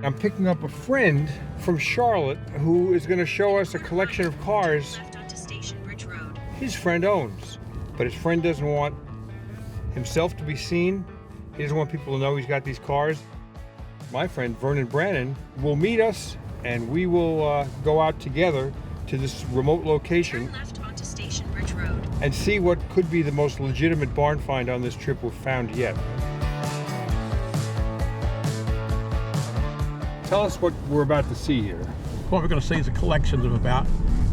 I'm picking up a friend from Charlotte who is going to show us a collection of cars his friend owns. But his friend doesn't want himself to be seen. He doesn't want people to know he's got these cars. My friend Vernon will meet us, and we will go out together to this remote location and see what could be the most legitimate barn find on this trip we've found yet. Tell us what we're about to see here. What we're going to see is a collection of about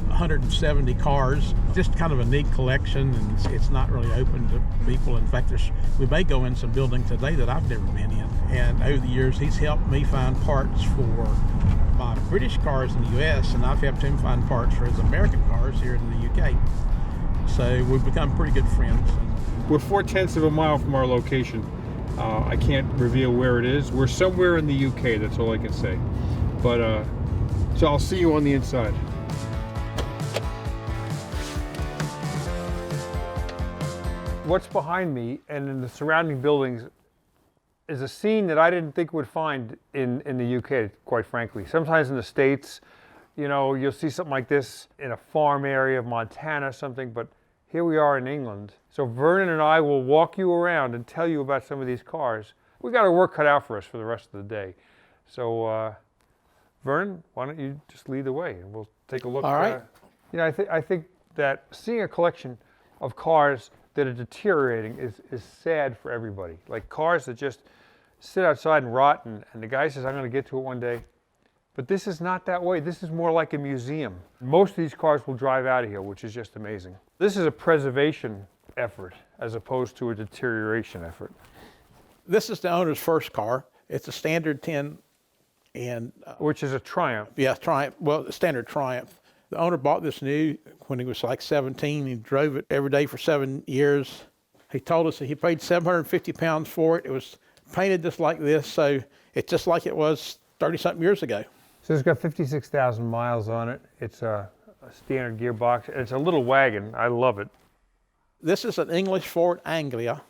170 cars. Just kind of a neat collection, and it's not really open to people. In fact, we may go in some building today that I've never been in. And over the years, he's helped me find parts for my British cars in the U.S., and I've helped him find parts for his American cars here in the U.K. So we've become pretty good friends. We're 4/10 of a mile from our location. I can't reveal where it is. We're somewhere in the UK, that's all I can say. But, so I'll see you on the inside. What's behind me and in the surrounding buildings is a scene that I didn't think we'd find in the UK, quite frankly. Sometimes in the States, you know, you'll see something like this in a farm area of Montana or something, but here we are in England. So Vernon and I will walk you around and tell you about some of these cars. We got our work cut out for us for the rest of the day. So Vernon, why don't you just lead the way and we'll take a look. All right. You know, I think that seeing a collection of cars that are deteriorating is sad for everybody. Like cars that just sit outside and rot, and the guy says, I'm going to get to it one day. But this is not that way. This is more like a museum. Most of these cars will drive out of here, which is just amazing. This is a preservation effort as opposed to a deterioration effort. This is the owner's first car. It's a standard 10, and which is a Triumph. Yeah, Triumph. Well, the standard Triumph. The owner bought this new when he was like 17. He drove it every day for 7 years. He told us that he paid 750 pounds for it. It was painted just like this, so it's just like it was 30-something years ago. So it's got 56,000 miles on it. It's a standard gearbox. It's a little wagon. I love it. This is an English Ford Anglia,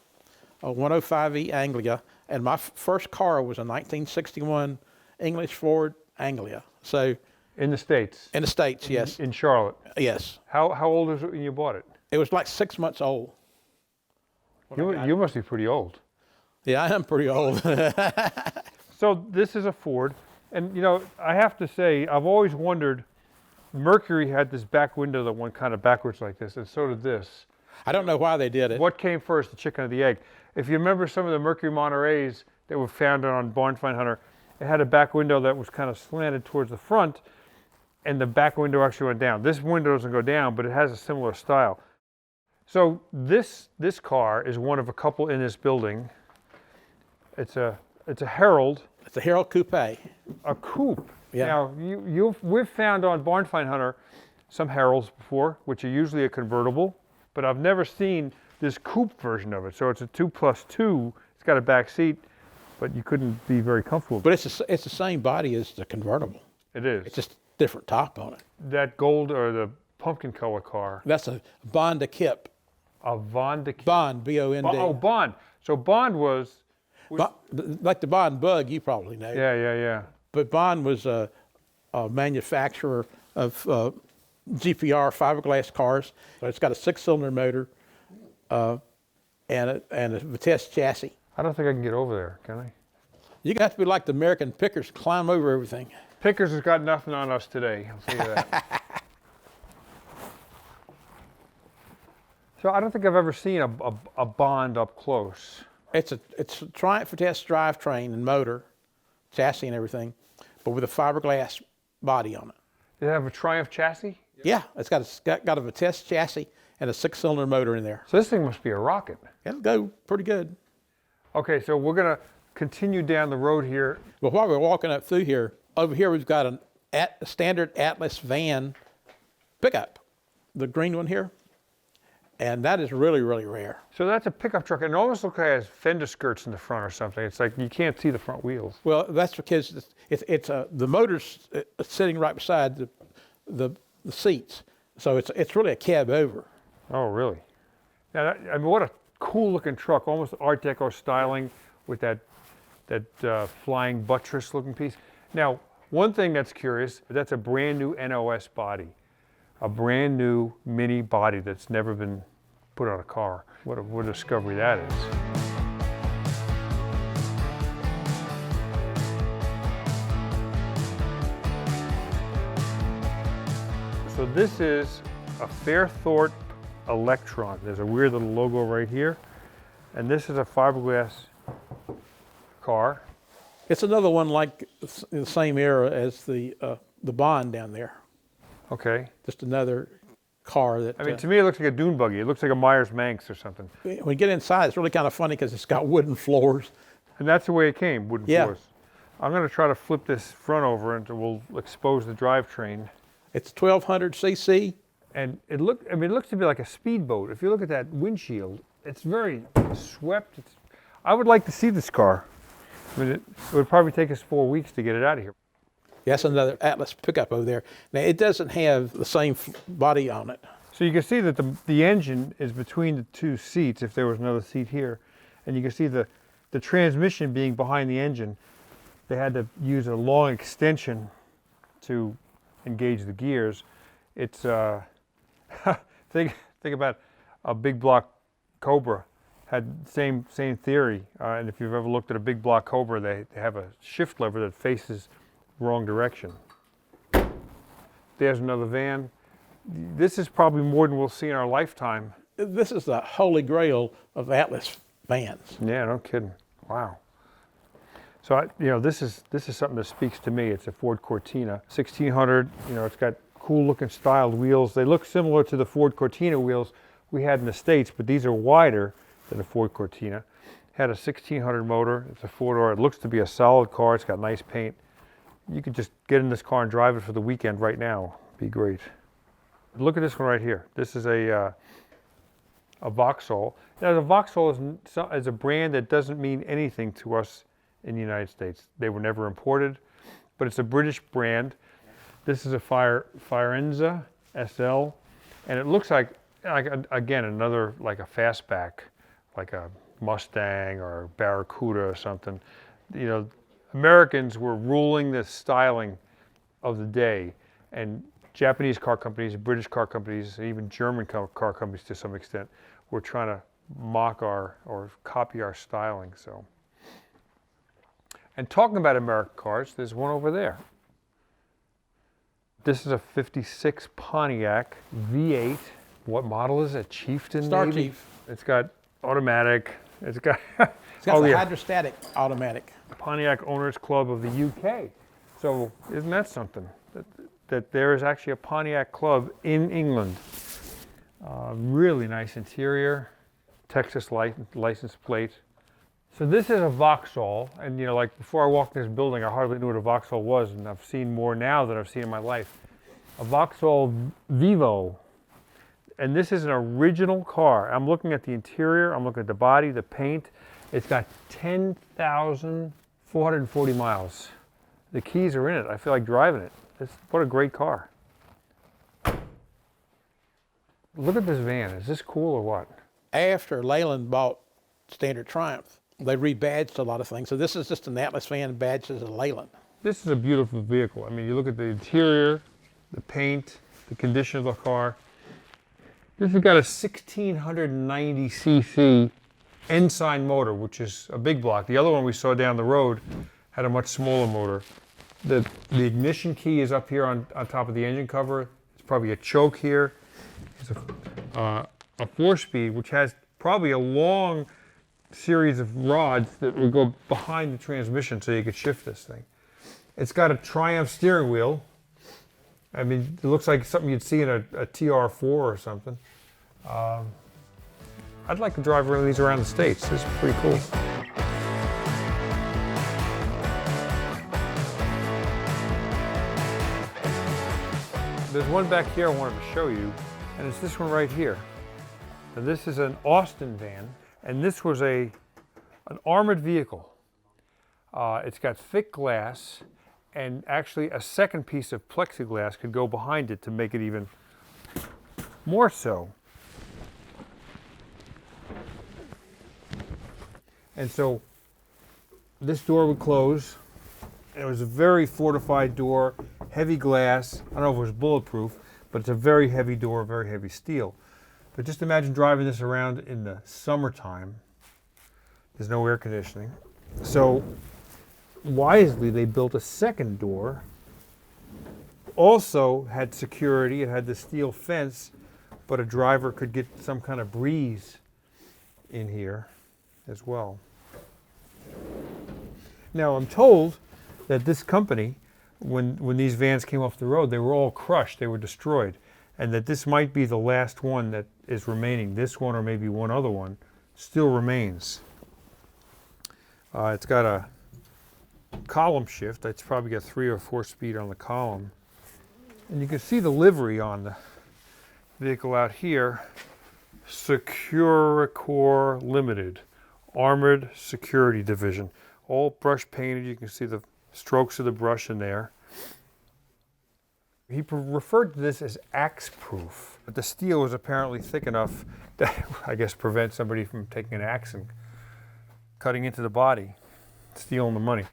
a 105E Anglia, and my first car was a 1961 English Ford Anglia. So in the States? In the States, yes. In Charlotte? Yes. How old was it when you bought it? It was like 6 months old. You must be pretty old. Yeah, I am pretty old. So this is a Ford, and you know, I have to say, I've always wondered, Mercury had this back window that went kind of backwards like this, and so did this. I don't know why they did it. What came first, the chicken or the egg? If you remember some of the Mercury Monterey's that were found on Barn Find Hunter, it had a back window that was kind of slanted towards the front, and the back window actually went down. This window doesn't go down, but it has a similar style. So this car is one of a couple in this building. It's a Herald. It's a Herald Coupe. A coupe. Yeah. Now, we've found on Barn Find Hunter some Heralds before, which are usually a convertible, but I've never seen this coupe version of it. So it's a 2+2. It's got a back seat, but you couldn't be very comfortable. But it's the same body as the convertible. It is. It's just different top on it. That gold or the pumpkin color car. That's a Bond de Kip. A Bond de Kip. Bond, B-O-N-D. Oh, Bond. So Bond was like the Bond Bug, you probably know. Yeah. But Bond was a manufacturer of GPR fiberglass cars. So it's got a 6-cylinder motor and a Vitesse chassis. I don't think I can get over there, can I? You have to be like the American pickers, climb over everything. Pickers has got nothing on us today, I'll tell you that. So I don't think I've ever seen a Bond up close. It's a Triumph Vitesse drivetrain and motor, chassis and everything, but with a fiberglass body on it. Does it have a Triumph chassis? Yeah, it's got a Vitesse chassis and a 6-cylinder motor in there. So this thing must be a rocket. It'll go pretty good. Okay, so we're gonna continue down the road here. But while we're walking up through here, over here we've got a standard Atlas van pickup, the green one here. And that is really, really rare. So that's a pickup truck. It almost looks like it has fender skirts in the front or something. It's like you can't see the front wheels. Well, that's because the motor's sitting right beside the seats. So it's really a cab over. Oh, really? Now, I mean, what a cool looking truck, almost Art Deco styling with that flying buttress looking piece. Now, one thing that's curious, that's a brand new NOS body. A brand new mini body that's never been put on a car. What a discovery that is. So this is a Fairthorpe Electron. There's a weird little logo right here. And this is a fiberglass car. It's another one like in the same era as the Bond down there. Okay. Just another car that. I mean, to me, it looks like a dune buggy. It looks like a Myers-Manx or something. When you get inside, it's really kind of funny because it's got wooden floors. And that's the way it came, wooden Yeah. floors. I'm going to try to flip this front over and we'll expose the drivetrain. It's 1200 cc. And it looks to be like a speedboat. If you look at that windshield, it's very swept. I would like to see this car. I mean, it would probably take us 4 weeks to get it out of here. That's another Atlas pickup over there. Now, it doesn't have the same body on it. So you can see that the engine is between the two seats, if there was another seat here. And you can see the transmission being behind the engine. They had to use a long extension to engage the gears. It's, think about a big block Cobra. Had same theory. And if you've ever looked at a big block Cobra, they have a shift lever that faces wrong direction. There's another van. This is probably more than we'll see in our lifetime. This is the holy grail of Atlas vans. Yeah, no kidding. Wow. So this is something that speaks to me. It's a Ford Cortina, 1600. It's got cool looking styled wheels. They look similar to the Ford Cortina wheels we had in the States, but these are wider than the Ford Cortina. Had a 1600 motor. It's a 4-door. It looks to be a solid car. It's got nice paint. You could just get in this car and drive it for the weekend right now. Be great. Look at this one right here. This is a Vauxhall. Now, the Vauxhall is a brand that doesn't mean anything to us in the United States. They were never imported, but it's a British brand. This is a Fiorenza SL, and it looks like again another like a fastback, like a Mustang or Barracuda or something. Americans were ruling the styling of the day, and Japanese car companies, British car companies, and even German car companies to some extent were trying to mock or copy our styling. So, and talking about American cars, there's one over there. This is a 56 Pontiac V8. What model is it? Chieftain? Star maybe? Chief. It's got automatic. It's got the hydrostatic automatic. Pontiac Owners Club of the UK. So isn't that something? That there is actually a Pontiac club in England. Really nice interior, Texas license plate. So this is a Vauxhall, and like before I walked in this building, I hardly knew what a Vauxhall was, and I've seen more now than I've seen in my life. A Vauxhall Vivo, and this is an original car. I'm looking at the interior, I'm looking at the body, the paint. It's got 10,440 miles. The keys are in it. I feel like driving it. What a great car. Look at this van. Is this cool or what? After Leyland bought Standard Triumph, they rebadged a lot of things. So this is just an Atlas van badged as a Leyland. This is a beautiful vehicle. I mean, you look at the interior, the paint, the condition of the car. This has got a 1690 cc Ensign motor, which is a big block. The other one we saw down the road had a much smaller motor. The ignition key is up here on top of the engine cover. It's probably a choke here. It's a 4-speed, which has probably a long series of rods that would go behind the transmission so you could shift this thing. It's got a Triumph steering wheel. I mean, it looks like something you'd see in a TR4 or something. I'd like to drive one of these around the States. This is pretty cool. There's one back here I wanted to show you, and it's this one right here. Now, this is an Austin van, and this was an armored vehicle. It's got thick glass, and actually a second piece of plexiglass could go behind it to make it even more so. And so this door would close, It was a very fortified door, heavy glass. I don't know if it was bulletproof, but it's a very heavy door, very heavy steel. But just imagine driving this around in the summertime. There's no air conditioning. So wisely, they built a second door. Also had security. It had the steel fence, but a driver could get some kind of breeze in here as well. Now, I'm told that this company, when these vans came off the road, they were all crushed, they were destroyed, and that this might be the last one that is remaining. This one, or maybe one other one, still remains. It's got a column shift. It's probably got 3 or 4 speed on the column. And you can see the livery on the vehicle out here. Securicor Limited, Armored Security Division. All brush painted. You can see the strokes of the brush in there. He referred to this as axe-proof. But the steel was apparently thick enough that, I guess, prevent somebody from taking an axe and cutting into the body, stealing the money.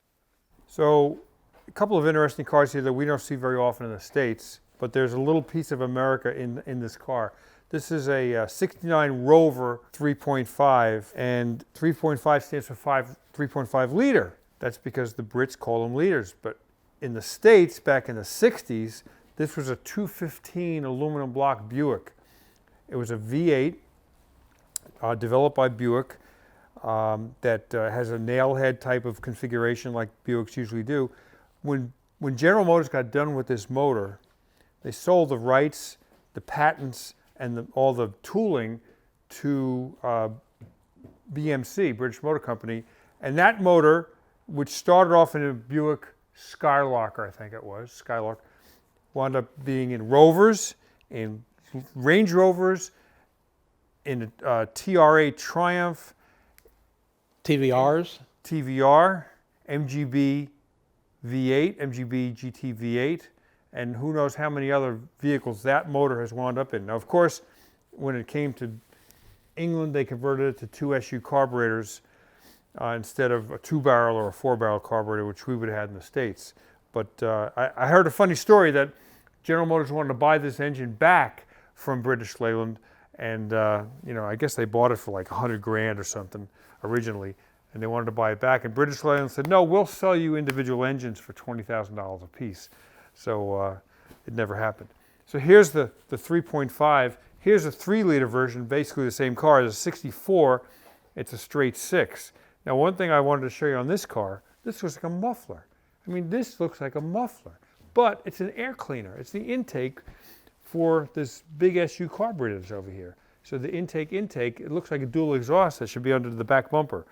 So, a couple of interesting cars here that we don't see very often in the States, but there's a little piece of America in this car. This is a 69 Rover 3.5, and 3.5 stands for 3.5 liter. That's because the Brits call them liters. But in the States, back in the 60s, this was a 215 aluminum block Buick. It was a V8 developed by Buick that has a nail head type of configuration like Buicks usually do. When General Motors got done with this motor, they sold the rights, the patents, and all the tooling to BMC, British Motor Company. And that motor, which started off in a Buick Skylarker, I think it was, Skylark, wound up being in Rovers, in Range Rovers, in TR8 Triumph, TVRs, TVR, MGB V8, MGB GT V8, and who knows how many other vehicles that motor has wound up in. Now, of course, when it came to England, they converted it to 2 SU carburetors instead of a 2-barrel or a 4-barrel carburetor, which we would have had in the States. But I heard a funny story that General Motors wanted to buy this engine back from British Leyland, and I guess they bought it for like $100,000 or something originally, and they wanted to buy it back. And British Leyland said, "No, we'll sell you individual engines for $20,000 a piece." So it never happened. So here's the 3.5. Here's a 3-liter version, basically the same car. It's a 64. It's a straight 6. Now, one thing I wanted to show you on this car, this was like a muffler. I mean, this looks like a muffler, but it's an air cleaner. It's the intake for this big SU carburetor that's over here. So the intake, it looks like a dual exhaust that should be under the back bumper.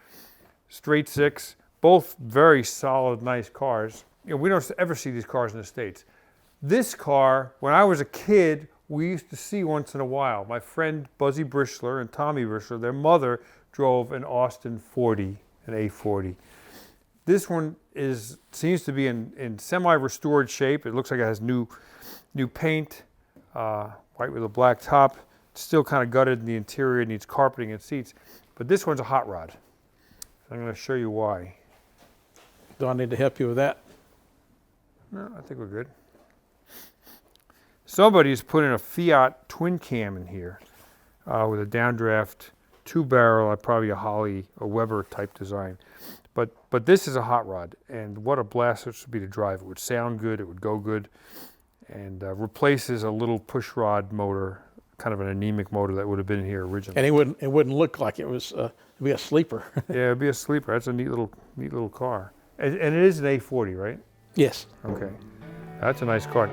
Straight 6, both very solid, nice cars. We don't ever see these cars in the States. This car, when I was a kid, we used to see once in a while. My friend Buzzy Brischler and Tommy Brischler, their mother drove an Austin 40, an A40. This one seems to be in semi-restored shape. It looks like it has new paint, white with a black top. It's still kind of gutted in the interior, it needs carpeting and seats. But this one's a hot rod. I'm going to show you why. Do I need to help you with that? No, I think we're good. Somebody's put in a Fiat twin cam in here with a downdraft 2-barrel, probably a Holley or Weber type design. But this is a hot rod, and what a blast it would be to drive. It would sound good, it would go good, and replaces a little push rod motor, kind of an anemic motor that would have been here originally. And it wouldn't look like it was it'd be a sleeper. Yeah, it'd be a sleeper. That's a neat little car, and it is an A40, right? Yes. Okay, that's a nice car.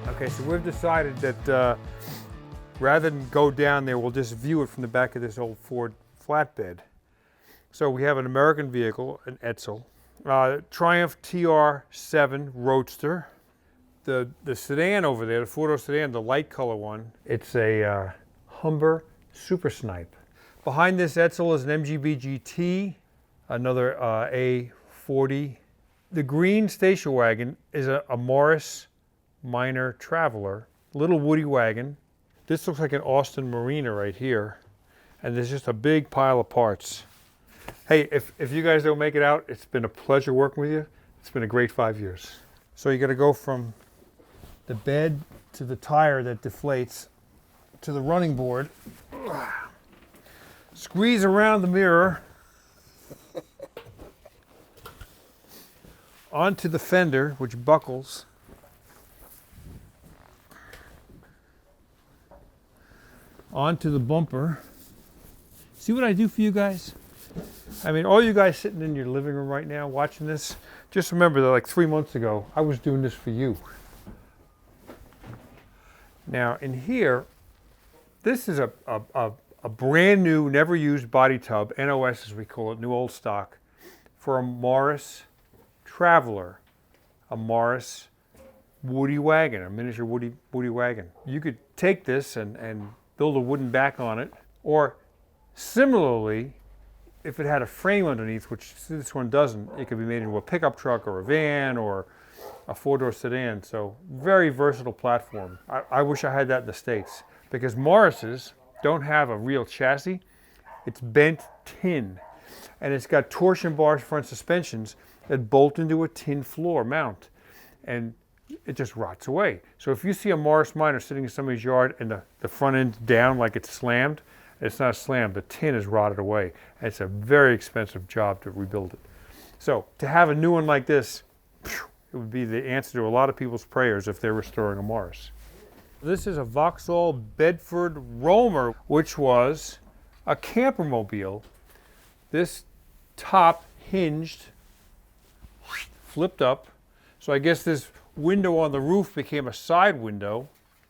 Okay, so we've decided that rather than go down there, we'll just view it from the back of this old Ford flatbed. So we have an American vehicle, an Edsel, Triumph TR7 Roadster. The sedan over there, the 4-door sedan, the light color one, it's a Humber Super Snipe. Behind this Edsel is an MGB GT, another A40. The green station wagon is a Morris Minor Traveler, little woody wagon. This looks like an Austin Marina right here. and there's just a big pile of parts. Hey, if you guys don't make it out, it's been a pleasure working with you. It's been a great 5 years. So you got to go from the bed to the tire that deflates to the running board. Squeeze around the mirror onto the fender, which buckles. Onto the bumper. See what I do for you guys? I mean, all you guys sitting in your living room right now watching this, just remember that like 3 months ago, I was doing this for you. Now in here, this is a brand new, never used body tub, NOS as we call it, new old stock, for a Morris Traveler, a Morris Woody wagon, a miniature Woody wagon. You could take this and build a wooden back on it, or similarly, if it had a frame underneath, which this one doesn't, it could be made into a pickup truck or a van or a four-door sedan. So very versatile platform. I wish I had that in the States, because Morris's don't have a real chassis. It's bent tin, and it's got torsion bars front suspensions that bolt into a tin floor mount, and it just rots away. So if you see a Morris Minor sitting in somebody's yard and the front end's down like it's slammed, it's not slammed, the tin is rotted away. And it's a very expensive job to rebuild it. So to have a new one like this, it would be the answer to a lot of people's prayers if they're restoring a Morris. This is a Vauxhall Bedford Roamer, which was a campermobile. This top hinged, flipped up. So I guess this window on the roof became a side window.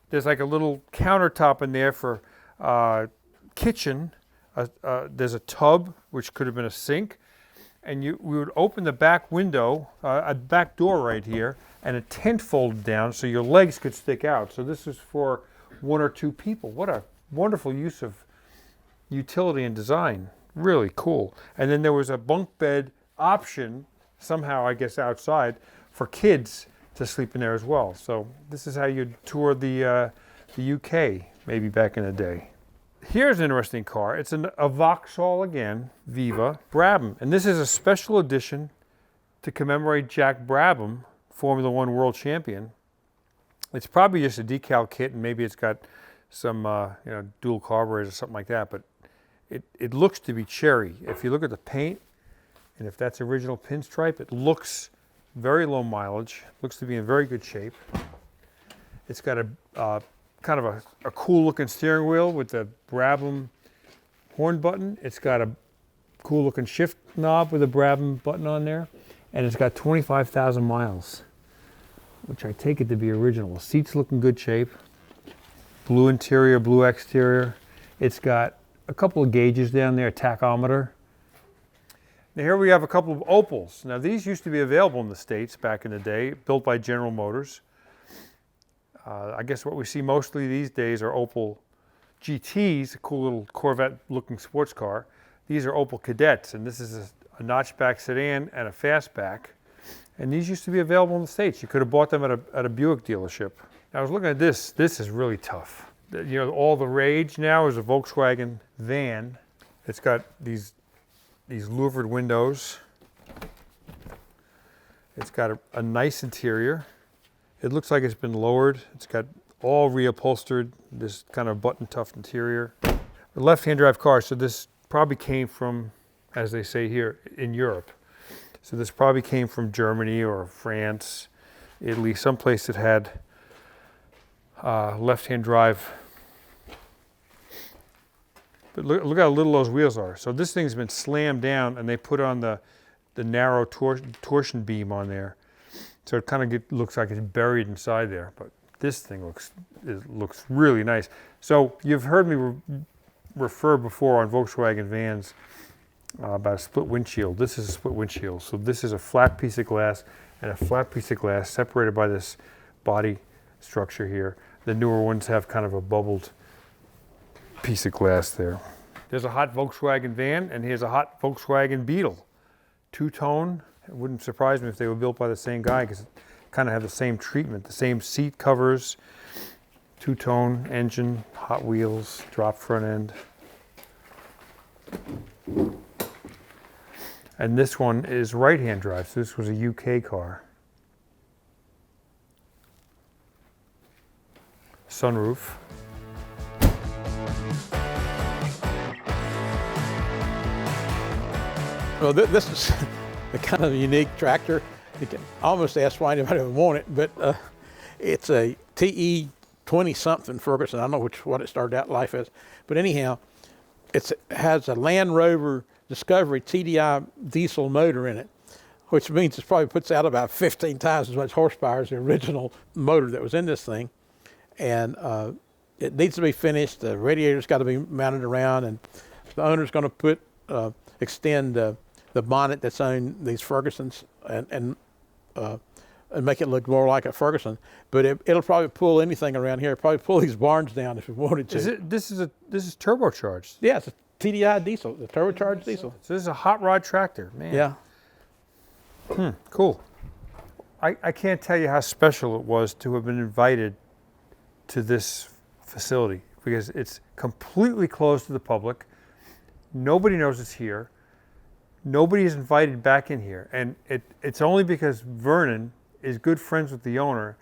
There's like a little countertop in there for kitchen. There's a tub, which could have been a sink. And we would open the back window, a back door right here, and a tent folded down so your legs could stick out. So this is for 1 or 2 people. What a wonderful use of utility and design. Really cool. And then there was a bunk bed option, somehow I guess outside, for kids to sleep in there as well. So this is how you'd tour the UK, maybe back in the day. Here's an interesting car. It's a Vauxhall again, Viva Brabham. And this is a special edition to commemorate Jack Brabham, Formula One world champion. It's probably just a decal kit, and maybe it's got some dual carburetors or something like that, but it looks to be cherry. If you look at the paint, and if that's original pinstripe, it looks very low mileage, looks to be in very good shape. It's got a kind of a cool looking steering wheel with the Brabham horn button. It's got a cool looking shift knob with a Brabham button on there. And it's got 25,000 miles, which I take it to be original. The seats look in good shape. Blue interior, blue exterior. It's got a couple of gauges down there, a tachometer. Now here we have a couple of Opals. Now these used to be available in the States back in the day, built by General Motors. I guess what we see mostly these days are Opel GTs, a cool little Corvette-looking sports car. These are Opel Cadets, and this is a notchback sedan and a fastback. And these used to be available in the States. You could have bought them at a Buick dealership. Now, I was looking at this. This is really tough. You know, all the rage now is a Volkswagen van. It's got these louvered windows. It's got a nice interior. It looks like it's been lowered. It's got all reupholstered, this kind of button-tough interior. A left-hand drive car, so this probably came from, as they say here, in Europe. So this probably came from Germany or France, Italy, someplace that had left-hand drive. But look how little those wheels are. So this thing's been slammed down, and they put on the narrow torsion beam on there. So it kind of looks like it's buried inside there, but this thing looks really nice. So you've heard me refer before on Volkswagen vans about a split windshield. This is a split windshield. So this is a flat piece of glass and a flat piece of glass separated by this body structure here. The newer ones have kind of a bubbled piece of glass there. There's a hot Volkswagen van, and here's a hot Volkswagen Beetle. Two-tone. It wouldn't surprise me if they were built by the same guy, because it kind of have the same treatment, the same seat covers, two-tone engine, Hot Wheels, drop front end. And this one is right-hand drive, so this was a UK car. Sunroof. Well, this is a kind of unique tractor. You can almost ask why anybody would want it, but it's a TE 20-something Ferguson. I don't know what it started out life as, but anyhow, it has a Land Rover Discovery TDI diesel motor in it, which means it probably puts out about 15 times as much horsepower as the original motor that was in this thing. And it needs to be finished. The radiator's got to be mounted around, and the owner's going to extend the bonnet that's on these Fergusons and make it look more like a Ferguson. But it'll probably pull anything around here. It'll probably pull these barns down if it wanted to. This is turbocharged. Yeah, it's a TDI diesel, the turbocharged diesel. So this is a hot rod tractor, man. Yeah. Cool. I can't tell you how special it was to have been invited to this facility, because it's completely closed to the public. Nobody knows it's here. Nobody is invited back in here. And it's only because Vernon is good friends with the owner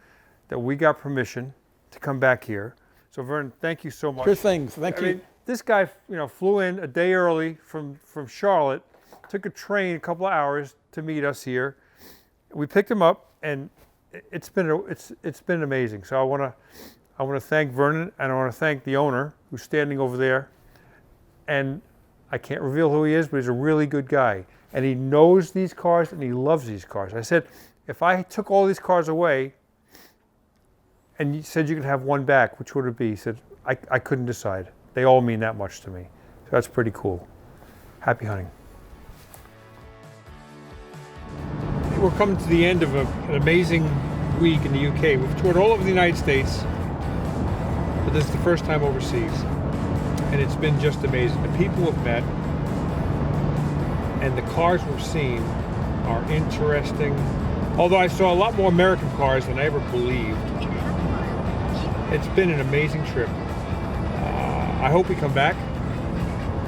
that we got permission to come back here. So Vernon, thank you so much. Sure thing, thank you. Mean, this guy, flew in a day early from Charlotte, took a train a couple of hours to meet us here. We picked him up, and it's been amazing. So I want to thank Vernon, and I want to thank the owner who's standing over there. And I can't reveal who he is, but he's a really good guy. And he knows these cars, and he loves these cars. I said, if I took all these cars away, and you said you could have one back, which would it be? He said, I couldn't decide. They all mean that much to me. So that's pretty cool. Happy hunting. We're coming to the end of an amazing week in the UK. We've toured all over the United States, but this is the first time overseas. And it's been just amazing. The people we've met and the cars we've seen are interesting. Although I saw a lot more American cars than I ever believed. It's been an amazing trip. I hope we come back,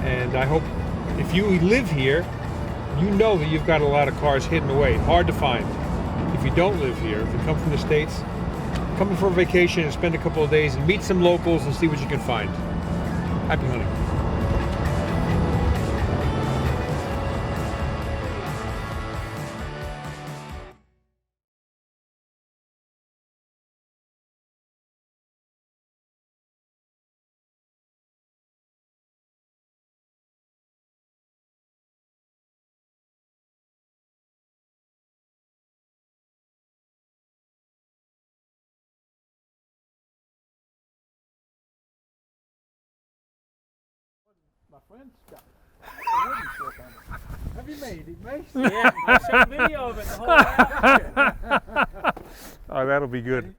and I hope if you live here, you know that you've got a lot of cars hidden away, hard to find. If you don't live here, if you come from the States, come in for a vacation and spend a couple of days and meet some locals and see what you can find. Happy hunting. My friend's got a wooden strip on it. Have you made it, mate? Yeah, I shot video of it the whole way out. Oh, that'll be good.